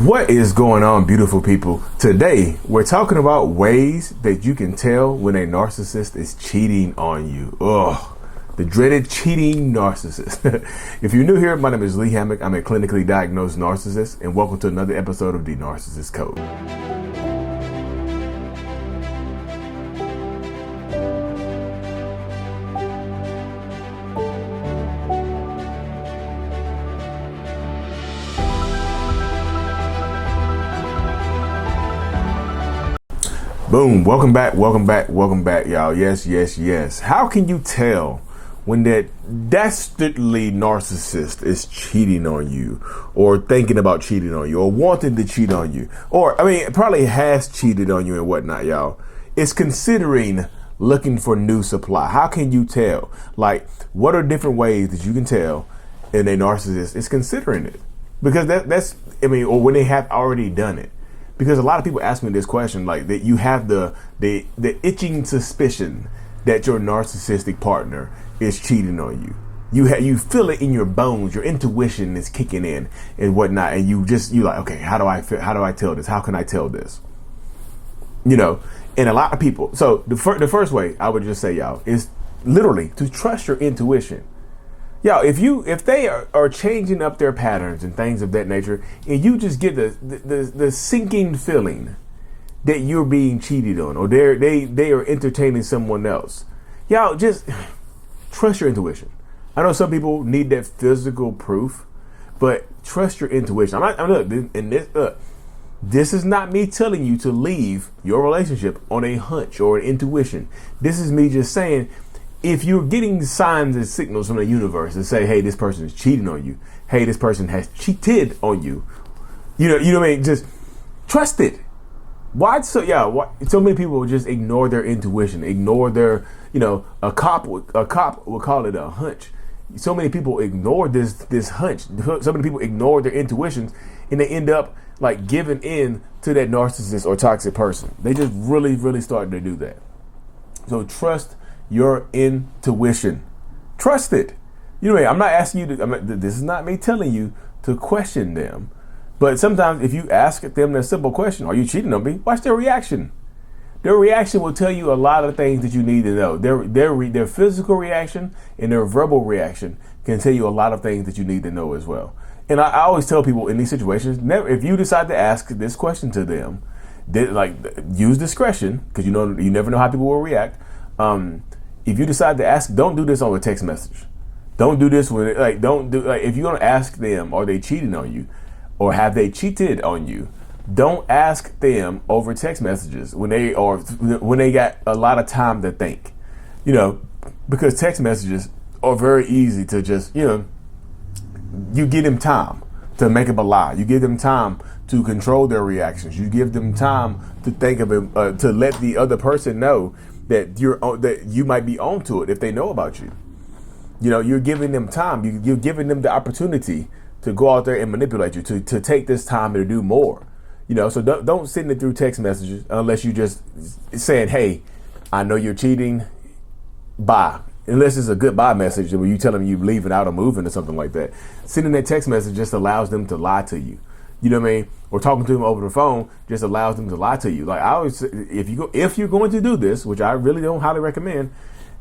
What is going on, beautiful people? Today, we're talking about ways that you can tell when a narcissist is cheating on you. Ugh, the dreaded cheating narcissist. If you're new here, my name is Lee Hammock. I'm a clinically diagnosed narcissist, and welcome to another episode of the Narcissist Code. Boom, welcome back, y'all. Yes. How can you tell when that dastardly narcissist is cheating on you, or thinking about cheating on you, or wanting to cheat on you, or, probably has cheated on you and whatnot, y'all? It's considering looking for new supply. How can you tell? Like, what are different ways that you can tell in a narcissist is considering it? Because or when they have already done it. Because a lot of people ask me this question, like that you have the itching suspicion that your narcissistic partner is cheating on you. You feel it in your bones. Your intuition is kicking in and whatnot, and you like, okay, how do I tell this? How can I tell this? And a lot of people. So the first way I would just say, y'all, is literally to trust your intuition. Y'all, if they are changing up their patterns and things of that nature, and you just get the sinking feeling that you're being cheated on, or they are entertaining someone else, y'all just trust your intuition. I know some people need that physical proof, but trust your intuition. This is not me telling you to leave your relationship on a hunch or an intuition. This is me just saying, if you're getting signs and signals from the universe and say, hey, this person is cheating on you, hey, this person has cheated on you, you know what I mean? Just trust it. Why so many people just ignore their intuition, ignore their, a cop would call it a hunch. So many people ignore this hunch. So many people ignore their intuitions, and they end up like giving in to that narcissist or toxic person. They just really, really starting to do that. So trust your intuition. Trust it. I'm not asking you to, this is not me telling you to question them. But sometimes if you ask them a simple question, are you cheating on me? Watch their reaction. Their reaction will tell you a lot of things that you need to know. Their physical reaction and their verbal reaction can tell you a lot of things that you need to know as well. And I always tell people in these situations, if you decide to ask this question to them, use discretion, because you never know how people will react. If you decide to ask, don't do this on a text message. Don't do this when if you're gonna ask them, are they cheating on you, or have they cheated on you? Don't ask them over text messages when they got a lot of time to think. Because text messages are very easy to just you give them time to make up a lie. You give them time to control their reactions. You give them time to think of it, to let the other person know that you might be onto it if they know about you. You're giving them time. You're giving them the opportunity to go out there and manipulate you, to take this time to do more. So don't send it through text messages unless you just saying, hey, I know you're cheating, bye. Unless it's a goodbye message where you tell them you're leaving out or moving or something like that. Sending that text message just allows them to lie to you. You know what I mean? Or talking to them over the phone just allows them to lie to you. Like I always say, if you're going to do this, which I really don't highly recommend,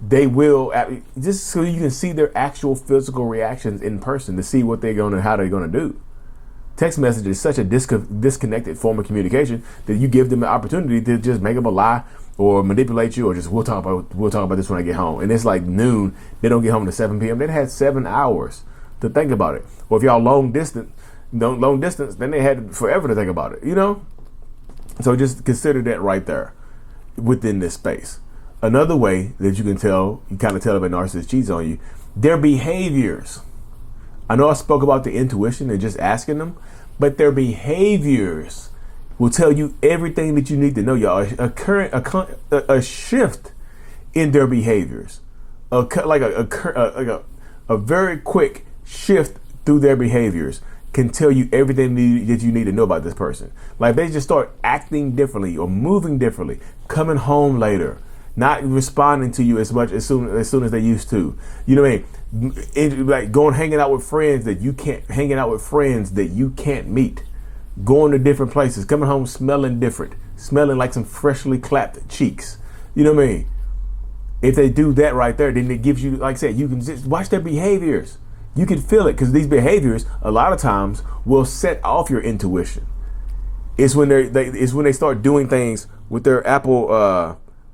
they will, just so you can see their actual physical reactions in person to see how they're gonna do. Text message is such a disconnected form of communication that you give them the opportunity to just make up a lie or manipulate you, or just we'll talk about this when I get home. And it's like noon. They don't get home to 7 p.m. They had 7 hours to think about it. Or if y'all long distance, then they had forever to think about it. So just consider that right there within this space. Another way that you kind of tell if a narcissist cheats on you, their behaviors. I know I spoke about the intuition and just asking them, but their behaviors will tell you everything that you need to know, y'all. A shift in their behaviors, a very quick shift through their behaviors can tell you everything that you need to know about this person. Like they just start acting differently or moving differently, coming home later, not responding to you as soon as they used to. You know what I mean? Like hanging out with friends that you can't meet. going to different places, coming home smelling different, smelling like some freshly clapped cheeks. You know what I mean? If they do that right there, then it gives you, like I said, you can just watch their behaviors. You can feel it, because these behaviors a lot of times will set off your intuition. It's when they start doing things with their Apple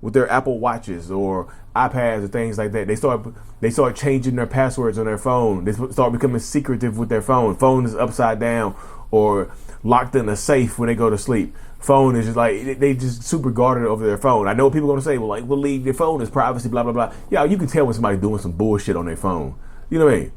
watches or iPads or things like that. They start changing their passwords on their phone. They start becoming secretive with their phone. Phone is upside down or locked in a safe when they go to sleep. Phone is just like, they just super guarded over their phone. I know people are going to say, well, like, we'll leave your phone as privacy, blah, blah, blah. Yeah, you can tell when somebody's doing some bullshit on their phone. You know what I mean?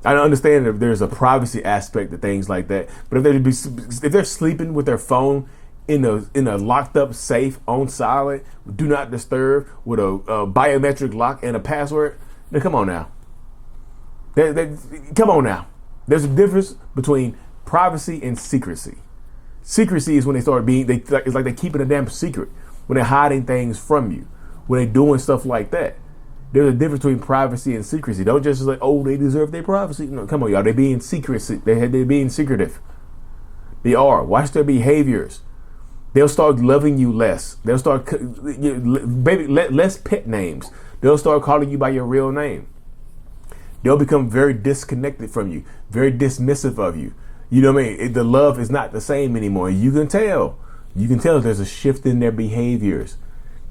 I understand that there's a privacy aspect to things like that. But if they're sleeping with their phone in a locked up safe on silent, do not disturb, with a biometric lock and a password, then come on now. Come on now. There's a difference between privacy and secrecy. Secrecy is when they start it's like they're keeping a damn secret, when they're hiding things from you, when they're doing stuff like that. There's a difference between privacy and secrecy. Don't just like, oh, they deserve their privacy. No, come on, y'all. They're being secretive. They're being secretive. They are. Watch their behaviors. They'll start loving you less. They'll start, less pet names. They'll start calling you by your real name. They'll become very disconnected from you, very dismissive of you. You know what I mean? The love is not the same anymore. You can tell. You can tell there's a shift in their behaviors.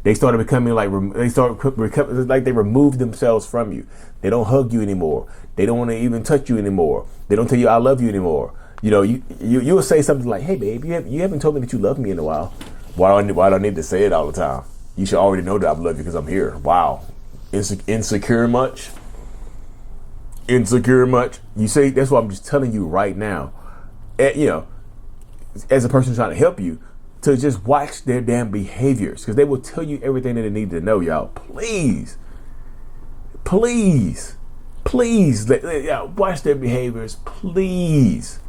They started becoming like, they removed themselves from you. They don't hug you anymore. They don't want to even touch you anymore. They don't tell you I love you anymore. You know, you will say something like, hey, babe, you haven't told me that you love me in a while. Why do I need to say it all the time? You should already know that I love you because I'm here. Wow. Insecure much? Insecure much? You say, that's what I'm just telling you right now. You know, as a person trying to help you, to just watch their damn behaviors, because they will tell you everything that they need to know, y'all. Please, watch their behaviors, please.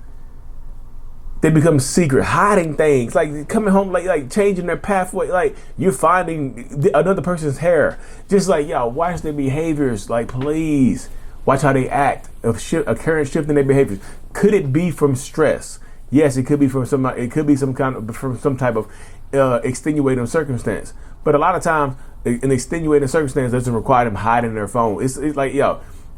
They become secret, hiding things, like coming home, like changing their pathway, like you're finding another person's hair. Just like, y'all, watch their behaviors, like, please. Watch how they act, a current shift in their behaviors. Could it be from stress? Yes, it could be from some type of extenuating circumstance. But a lot of times, an extenuating circumstance doesn't require them hiding their phone. It's like,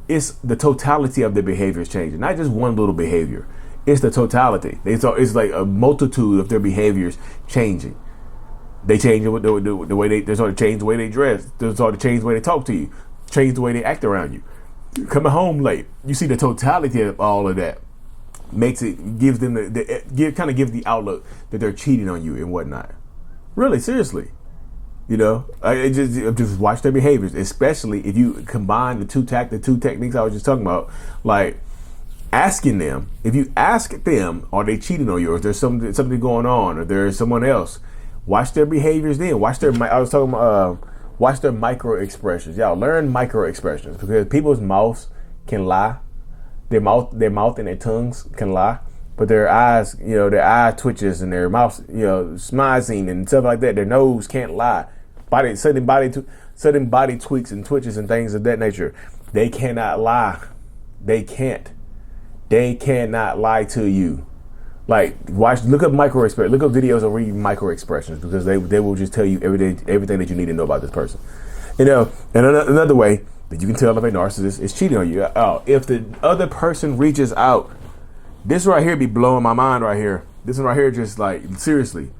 it's the totality of their behaviors changing, not just one little behavior. It's the totality. It's like a multitude of their behaviors changing. They change the way they sort of change the way they dress. They sort of change the way they talk to you, change the way they act around you. Coming home late, you see the totality of all of that. Gives them the outlook that they're cheating on you and whatnot. Really, seriously, I just watch their behaviors, especially if you combine the two techniques I was just talking about, like asking them. If you ask them, are they cheating on you, or is there something going on, or there's someone else? Watch their behaviors. Then watch their. I was talking about. Watch their micro expressions. Y'all learn micro expressions, because people's mouths can lie. Their mouth and their tongues can lie, but their eyes, their eye twitches and their mouth, smizing and stuff like that. Their nose can't lie. Sudden body tweaks and twitches and things of that nature. They cannot lie. They cannot lie to you. Like, look up micro expressions. Look up videos of reading micro expressions, because they will just tell you everything that you need to know about this person. And another way that you can tell if a narcissist is cheating on you. If the other person reaches out, this right here be blowing my mind right here. This one right here, just like, seriously,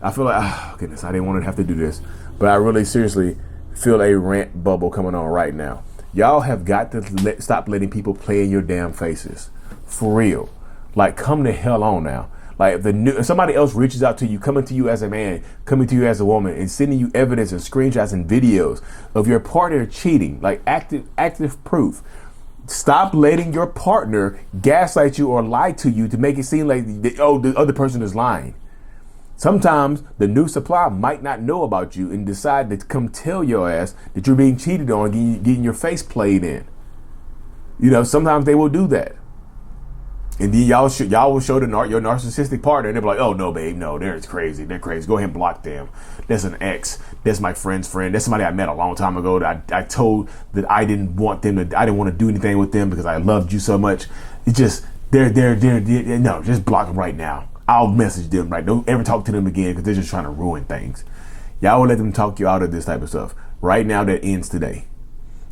I feel like, oh goodness, I didn't want to have to do this, but I really seriously feel a rant bubble coming on right now. Y'all have got to stop letting people play in your damn faces, for real. Like, come the hell on now. Like, if somebody else reaches out to you, coming to you as a man, coming to you as a woman, and sending you evidence and screenshots and videos of your partner cheating, like active proof. Stop letting your partner gaslight you or lie to you to make it seem like, the other person is lying. Sometimes the new supply might not know about you and decide to come tell your ass that you're being cheated on, getting your face played in. Sometimes they will do that. And then y'all will show your narcissistic partner, and they'll be like, oh no, babe, no, they're crazy. They're crazy. Go ahead and block them. That's an ex. That's my friend's friend. That's somebody I met a long time ago that I told that I didn't want to do anything with them because I loved you so much. It's just, no, just block them right now. I'll message them, right? Don't ever talk to them again because they're just trying to ruin things. Y'all will let them talk you out of this type of stuff. Right now, that ends today.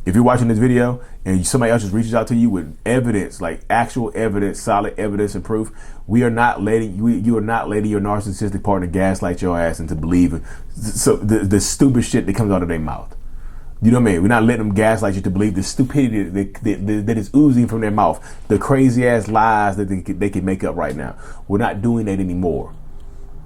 If you're watching this video and somebody else just reaches out to you with evidence, like actual evidence, solid evidence and proof, you are not letting your narcissistic partner gaslight your ass into believing the stupid shit that comes out of their mouth. You know what I mean? We're not letting them gaslight you to believe the stupidity that is oozing from their mouth, the crazy ass lies that they can make up right now. We're not doing that anymore.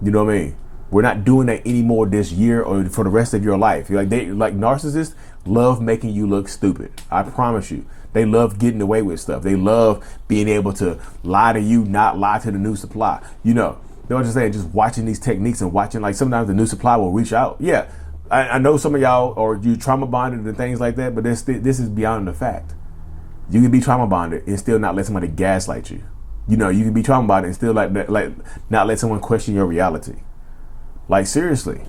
You know what I mean? We're not doing that anymore this year or for the rest of your life. Like narcissists love making you look stupid. I promise you. They love getting away with stuff. They love being able to lie to you, not lie to the new supply. You know, they're just saying, just watching these techniques and watching, like sometimes the new supply will reach out. Yeah, I know some of y'all or you trauma bonded and things like that, but this is beyond the fact. You can be trauma bonded and still not let somebody gaslight you. You know, you can be trauma bonded and still like not let someone question your reality. Like seriously.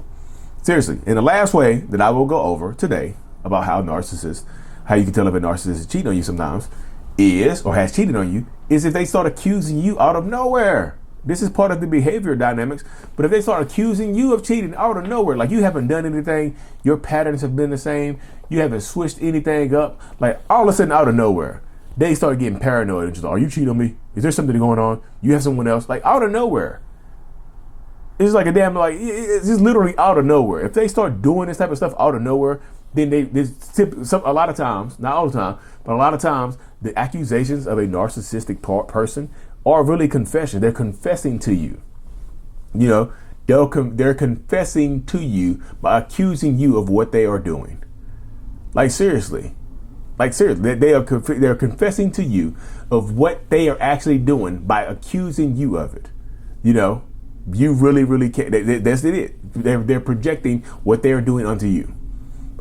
And the last way that I will go over today about how you can tell if a narcissist is cheating on you sometimes is, or has cheated on you, is if they start accusing you out of nowhere. This is part of the behavior dynamics, but if they start accusing you of cheating out of nowhere, like you haven't done anything, your patterns have been the same, you haven't switched anything up, like all of a sudden out of nowhere, they start getting paranoid and just, are you cheating on me? Is there something going on? You have someone else? Like out of nowhere. It's like it's just literally out of nowhere. If they start doing this type of stuff out of nowhere, then a lot of times, not all the time, but a lot of times, the accusations of a narcissistic person are really confession. They're confessing to you. You know, they're confessing to you by accusing you of what they are doing. Like seriously, they're confessing to you of what they are actually doing by accusing you of it. You know. You really can't. That's it. They're projecting what they're doing onto you.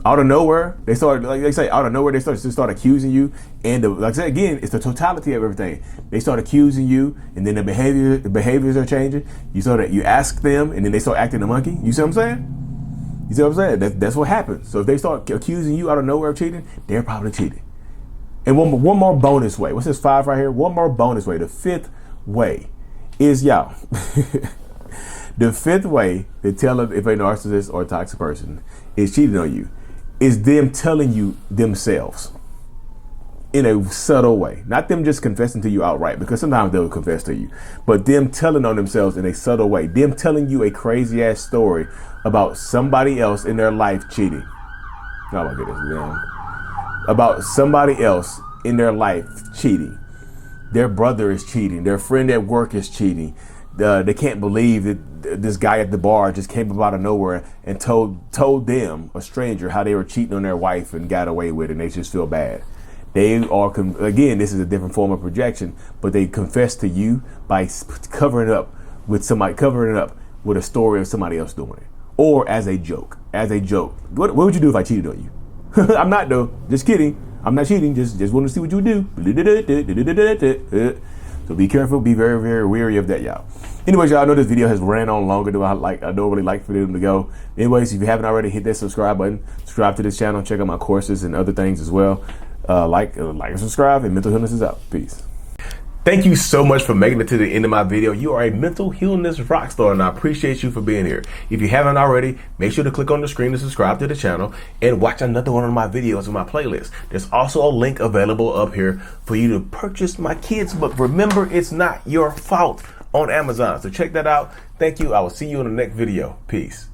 Out of nowhere, they start, like they say, out of nowhere, they start accusing you. And like I said again, it's the totality of everything. They start accusing you, and then the behaviors are changing. You ask them, and then they start acting a monkey. You see what I'm saying? You see what I'm saying? That's what happens. So if they start accusing you out of nowhere of cheating, they're probably cheating. And one more bonus way. What's this 5 right here? One more bonus way. The 5th way is y'all. The 5th way to tell if a narcissist or a toxic person is cheating on you is them telling you themselves in a subtle way. Not them just confessing to you outright, because sometimes they'll confess to you, but them telling on themselves in a subtle way. Them telling you a crazy ass story about somebody else in their life cheating. Oh my goodness, man. About somebody else in their life cheating. Their brother is cheating. Their friend at work is cheating. They can't believe that this guy at the bar just came up out of nowhere and told them, a stranger, how they were cheating on their wife and got away with it, and they just feel bad. They are, again, this is a different form of projection, but they confess to you by covering it up with a story of somebody else doing it, or as a joke. What would you do if I cheated on you? I'm not though. Just kidding. I'm not cheating. Just want to see what you do. So be careful, be very, very wary of that, y'all. Anyways, y'all, I know this video has ran on longer than I don't really like for them to go. Anyways, if you haven't already, hit that subscribe button. Subscribe to this channel. Check out my courses and other things as well. Like and subscribe, and Mental Healness is out. Peace. Thank you so much for making it to the end of my video. You are a mental illness rock star, and I appreciate you for being here. If you haven't already, make sure to click on the screen to subscribe to the channel and watch another one of my videos in my playlist. There's also a link available up here for you to purchase my kids' book, Remember It's Not Your Fault, on Amazon. So check that out. Thank you. I will see you in the next video. Peace.